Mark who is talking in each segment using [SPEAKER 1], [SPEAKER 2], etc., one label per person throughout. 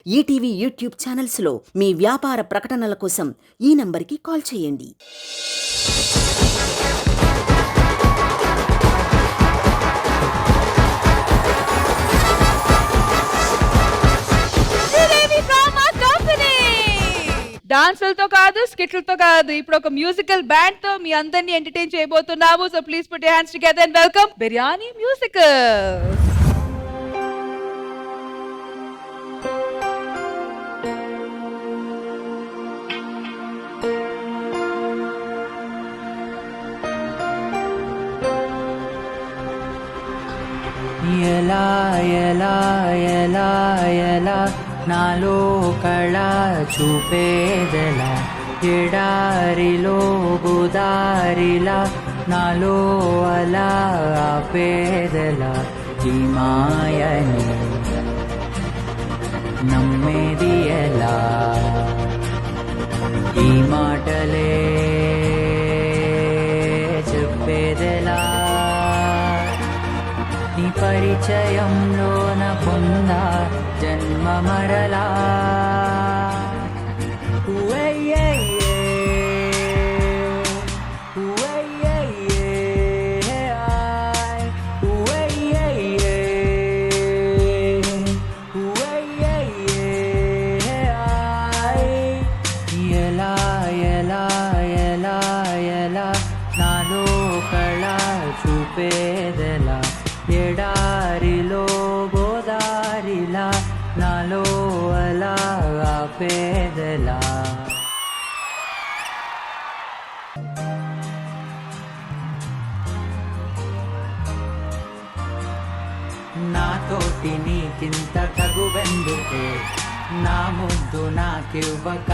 [SPEAKER 1] ETV YouTube ఛానల్స్లో మీ వ్యాపార ప్రకటనల కోసం ఈ నంబర్కి కాల్ చేయండి.
[SPEAKER 2] డాన్సులతో కాదు, స్కిట్లతో కాదు, ఇప్పుడు ఒక మ్యూజికల్ బ్యాండ్ తో మీ అందరినీ ఎంటర్టైన్ చేయబోతున్నాము. So please put your hands together and welcome biryani musical.
[SPEAKER 3] ఎలా ఎలా ఎలా ఎలా నాలో కళ చూపేదెలా, ఎడారిలో గోదారిలా నాలో అలా ఆపేదెలా, ఈ మాయని నమ్మేది ఎలా, ఈ మాటలే చెప్పేదెలా, నీ పరిచయంలోన పొందా జన్మ మరలా. ఎలా ఎలా ఎలా ఎలా నాలో కళ చూపేదెలా, ఎడారిలో గోదారిలా నాలో అలా ఆపేదెలా. నాతోటి నీకింత తగువెందుకే, నా ముద్దు నాకివ్వక,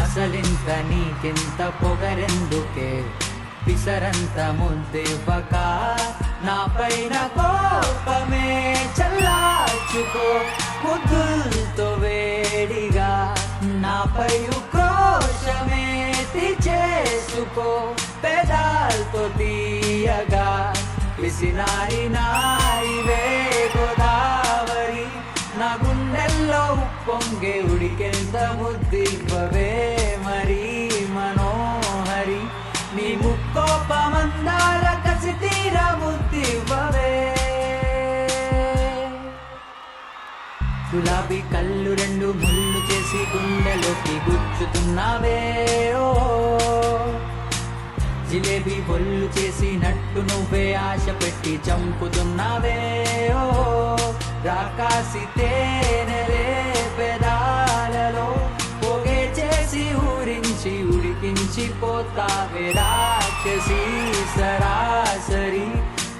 [SPEAKER 3] అసలింత నీకింత పొగరెందుకే, పిసరంత ముద్దివ్వక, నా పైన కోపమే చల్లార్చుకో, ముద్దులతో వేడిగా నాపై ఉక్రోషమే తీర్చేసుకో, పెదాలతో తీయగా పిసినారి నారివే గోదావరి, నా గుండెల్లో ఉప్పొంగే ఉడికెంత ముద్దివ్వవే మరి మనోహరి, నీ ముక్కోపమందాల కసి తీర ముద్దివ్వవే. గులాబీ కళ్ళు రెండు ముళ్ళు చేసి గుండెలోకి గుచ్చుతున్నావే, ఓ జిలేబీ బొల్లు చేసి నట్టు నువ్వే ఆశ పెట్టి చంపుతున్నావే, ఓ రాకాసి తేనెలే పెదాలలో పొగే చేసి ఊరించి ఉడికించి పోతావే రాక్షసి సరాసరి,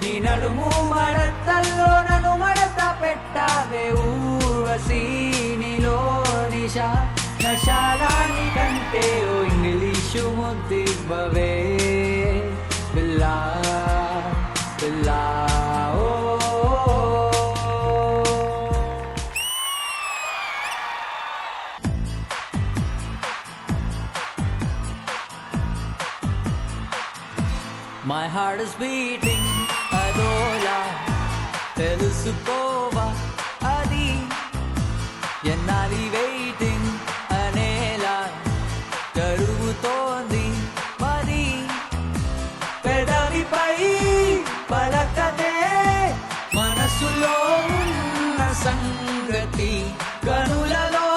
[SPEAKER 3] నీ నడుము మడతల్లో నన్ను మడత పెట్టావే ఊర్వశి, నీలో నిషా నశాలాని కంటే ఓ ఇంగ్లీషు ముద్దివ్వవే పిల్లా పిల్లా. My heart is beating అదోలా తెలుసుకోవా, అది ఎన్నాలి వెయిటింగ్ అనేలా జరుగుతోంది మరి, పెదవిపై పలకదే మనసులో ఉన్న సంగతి, కనులలో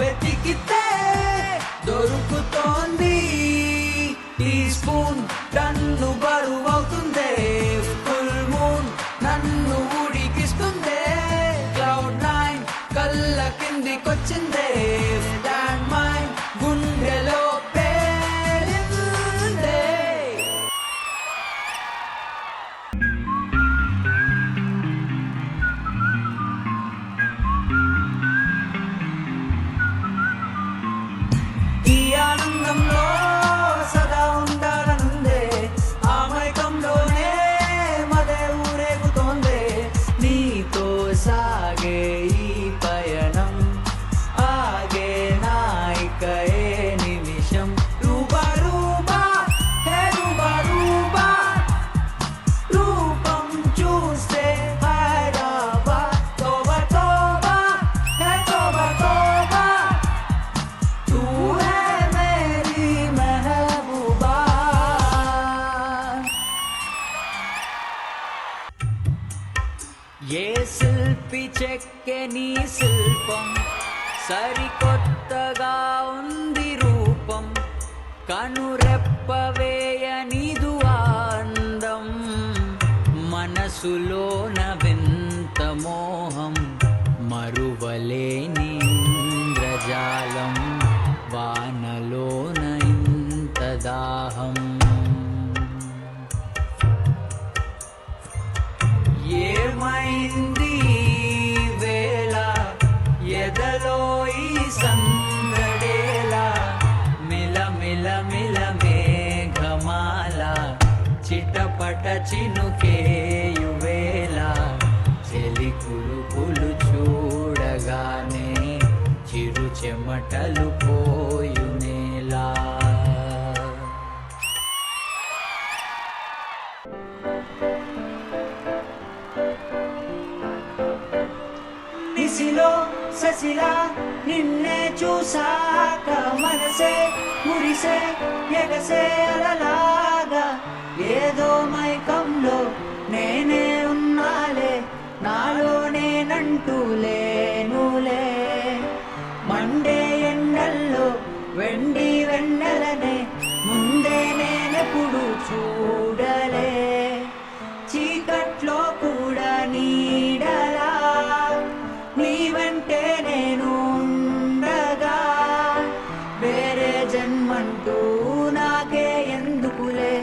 [SPEAKER 3] వెతికితే దొరుకుతోంది, టీ స్పూన్ టన్ను బరువవుతుందే, ఫుల్ మూన్ నన్ను ఉడికిస్తుందే, క్లౌడ్ నైన్ కళ్ళ కిందికొచ్చిందే, ల్యాండ్ మైన్ గుండెలో పేలిందే. ఈ ఆనందంలో సదా ఉండాలనుందే, ఆ మైకంలోనే మదే ఊరేగుతోందే, నీతో సాగే ఈ పయనం ఆగేనా పలికే నీ శిల్పం సరికొత్తగా ఉంది రూపం కనురెప్పవేయనిదు అందం మనసులోన వింత మోహం మరువలేని ఇంద్రజాలం వానలోన ఇంత దాహం ఏమైంది వేళ ఎదలో ఈ సందడేలా మిల మిల మిల మేఘమాల చిటపట చినుకేయువేళ చెలి కులుకులు చూడగానే చిరు చెమటలు పోయునేలా నిసిలో ససిలా నిన్నే చూసాక మనసే మురిసే ఎగసే అలలాగా ఏదో మైకంలో నేనే ఉన్నాలే నాలో నేనంటూ లేనులే మండే ఎండల్లో వెండి వెన్నెలనే ముందే నేనెప్పుడు చూడలే చీకట్లో కూడా నీడలా నీ వెంటే నేను ఉండగా వేరే జన్మంటూ నాకే ఎందుకులే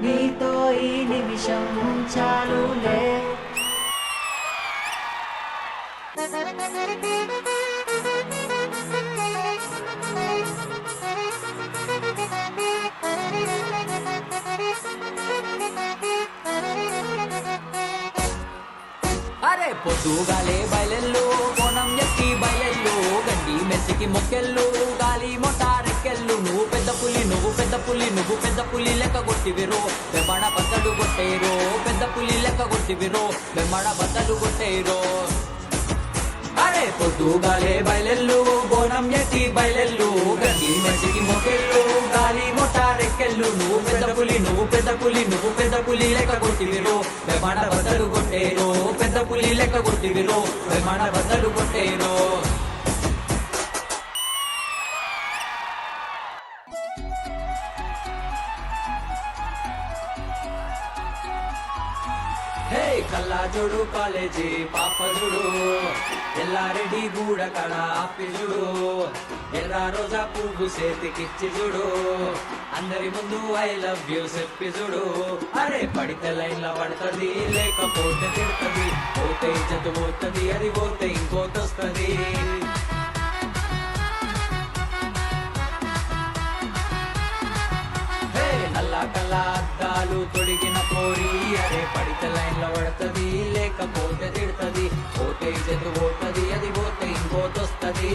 [SPEAKER 3] నీతో ఈ నిమిషం చాలులే అరే పొద్దుగాలే బయలెల్లు కోణం ఎక్కి బయలెల్లు గడ్డి మెసికి మొక్కెళ్ళు గాలి మొటారెక్కెళ్ళు నువ్వు పెద్ద పులి నువ్వు పెద్ద పులి నువ్వు పెద్ద పులి లెక్క కొట్టివిరో బెమ్మడ బద్దలు కొట్టేరో పెద్ద పులి లెక్క కొట్టివిరో బెమ్మడ బద్దలు కొట్టేరో అరే పొద్దుగాలే బయలెల్లు బోనం ఎక్కి బయలెల్లు గడ్డి మెసికి మొక్కెళ్ళు గాలి మొటారెక్కెళ్ళు నువ్వు పెద్ద పులి నువ్వు పెద్ద పులి నువ్వు పెద్ద పులి లెక్క కొట్టివిరో బెమ్మడ బద్దలు కొట్టేరో పెద్ద పులి లెక్క కొట్టివిరో బెమ్మడ బద్దలు కొట్టేరో హే కల్లా జోడు కాలేజీ పాప జుడు ఎల్లారెడ్డి గూడ కళ ఆపి జుడు ఎర్ర రోజా పువ్వు చేతికిచ్చి జుడు అందరి ముందు ఐ లవ్ యూ చెప్పి జుడు అరే పడితే లైన్ల పడుతుంది లేకపోతే తిడుతుంది పోతే ఇజ్జతు పోతుంది అది పోతే ఇంకోతొస్తుంది నల్ల కళ్ళ అద్దాలు తొడిగిన పోరి అరే పడితే లైన్లో పడుతుంది లేకపోతే తిడుతుంది పోతే ఇజ్జతు పోతుంది అది పోతే ఇంకోతొస్తుంది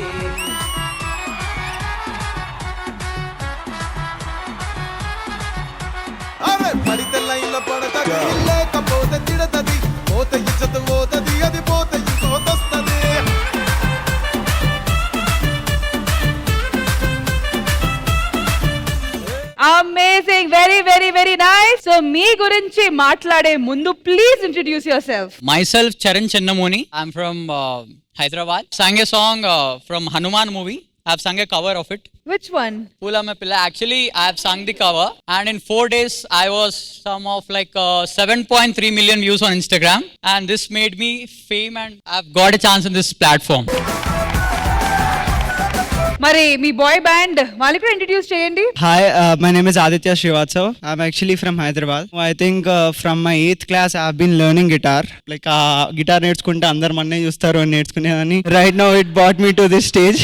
[SPEAKER 4] అరే పడితే లైన్లో పడతది లేకపోతే తిడతది పోతే ఇజ్జతు పోతది అది పోతే ఇంకోతొస్తది
[SPEAKER 2] amazing very very very nice so మీ గురించి మాట్లాడే ముందు please introduce yourself
[SPEAKER 5] Myself, Charan Chennamoni. I'm from Hyderabad. Sang a song from Hanuman movie. I've sung a cover of it.
[SPEAKER 2] Which one
[SPEAKER 5] Pula Me Pilla. Actually, I've sung the cover, and in 4 days, I was some of like 7.3 million views on Instagram, and this made me fame, and I've got a chance in this platform.
[SPEAKER 2] మరి మీ bye band వాళ్ళకి కూడా introduce చేయండి
[SPEAKER 6] Hi, my name is Aditya Srivatsav. I'm actually from Hyderabad. I think from my 8th class I've been learning guitar. Like guitar నేర్చుకుంటే అందరు మన్నే చూస్తారు అని నేర్చుకునేదని. Right now it brought me to this stage.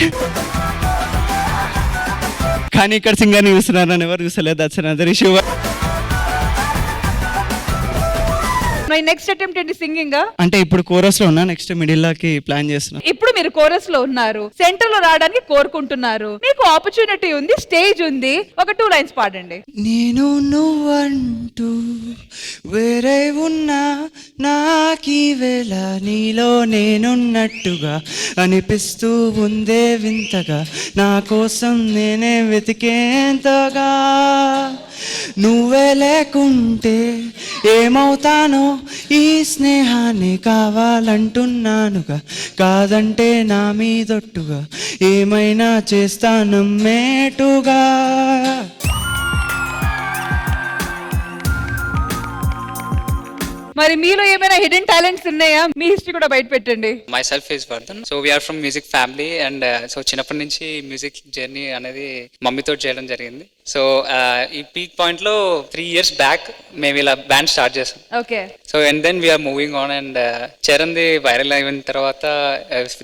[SPEAKER 6] కానీ ఇక్కడ సింగర్ని చూస్తున్నారని ఎవరు చూసలేదు. That's another issue.
[SPEAKER 2] My next attempt ఏంటి సింగింగ్
[SPEAKER 6] అంటే ఇప్పుడు కోరస్ లో ఉన్నా, నెక్స్ట్ మిడిల్ లోకి ప్లాన్ చేస్తున్నా.
[SPEAKER 2] ఇప్పుడు మీరు కోరస్ లో ఉన్నారు, సెంటర్ లో రావడానికి కోరుకుంటున్నారు, మీకు ఆపర్చునిటీ ఉంది, స్టేజ్ ఉంది, ఒక 2 లైన్స్ పాడండి.
[SPEAKER 6] నేను నువ్వంటూ వేరే ఉన్నా నాకీ వేళ నీలో నేనున్నట్టుగా అనిపిస్తూ ఉందే వింతగా, నా కోసం నేనే వెతికేంతగా నువ్వే లేకుంటే ఏమవుతానో ఈ స్నేహాన్ని కావాలంటున్నానుగా కాదంటే నా మీదొట్టుగా ఏమైనా చేస్తానమ్మేటుగా.
[SPEAKER 2] మరి మీలో ఏమైనా హిడెన్ టాలెంట్స్ ఉన్నాయా? మీ హిస్టరీ కూడా బయట పెట్టండి.
[SPEAKER 7] myself is Vardhan. So we are from music family and so చిన్నప్పటి నుంచి మ్యూజిక్ జర్నీ అనేది మమ్మీతో చేయడం జరిగింది. సో ఈ పీక్ పాయింట్ లో 3 years బ్యాక్ మేము ఇలా బ్యాండ్ స్టార్ట్ చేసాం.
[SPEAKER 2] Okay.
[SPEAKER 7] So and then we're moving on and చరణ్ది వైరల్ అయిన తర్వాత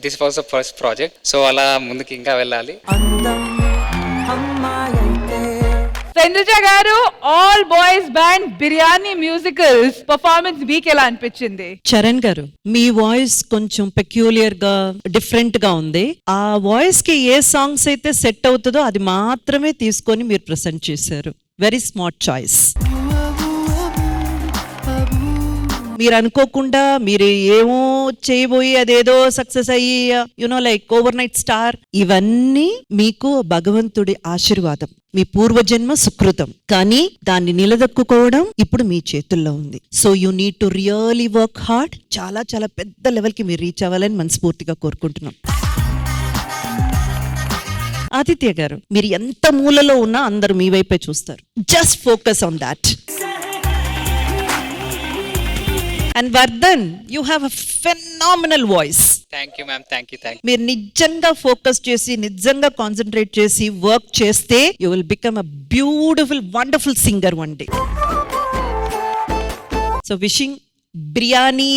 [SPEAKER 7] this was the first project. So అలా ముందుకు ఇంకా వెళ్ళాలి.
[SPEAKER 2] Indraja garu, all boys band Biryani musicals performance మీకు ఎలా అనిపించింది?
[SPEAKER 8] చరణ్ గారు, మీ వాయిస్ కొంచెం పెక్యూలియర్ గా డిఫరెంట్ గా ఉంది. ఆ వాయిస్ కి ఏ సాంగ్స్ అయితే సెట్ అవుతుందో అది మాత్రమే తీసుకొని మీరు ప్రెసెంట్ చేశారు. Very smart choice. మీరు అనుకోకుండా మీరు ఏమో చేయబోయి అదేదో సక్సెస్ అయ్యి you know like over night star, ఇవన్నీ మీకు భగవంతుడి ఆశీర్వాదం, మీ పూర్వజన్మ సుకృతం. కానీ దాన్ని నిలదొక్కుకోవడం ఇప్పుడు మీ చేతుల్లో ఉంది. So you need to really work hard. చాలా చాలా పెద్ద లెవెల్ కి మీరు రీచ్ అవ్వాలని మనస్ఫూర్తిగా కోరుకుంటున్నాం. ఆదిత్య గారు, మీరు ఎంత మూలలో ఉన్నా అందరూ మీ వైపే చూస్తారు. Just focus on that. And Vardhan, you have a phenomenal voice.
[SPEAKER 7] Thank you ma'am. Thank you.
[SPEAKER 8] మీరు నిజంగా ఫోకస్ చేసి నిజంగా కాన్సన్ట్రేట్ చేసి వర్క్ చేస్తే you will become a beautiful wonderful singer one day. So wishing biryani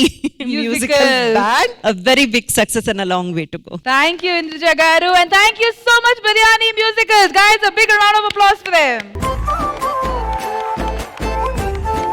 [SPEAKER 8] musical band a very big success and a long way to go.
[SPEAKER 2] Thank you Indrija garu, and thank you so much Biryani Musicals. Guys, a big round of applause for them.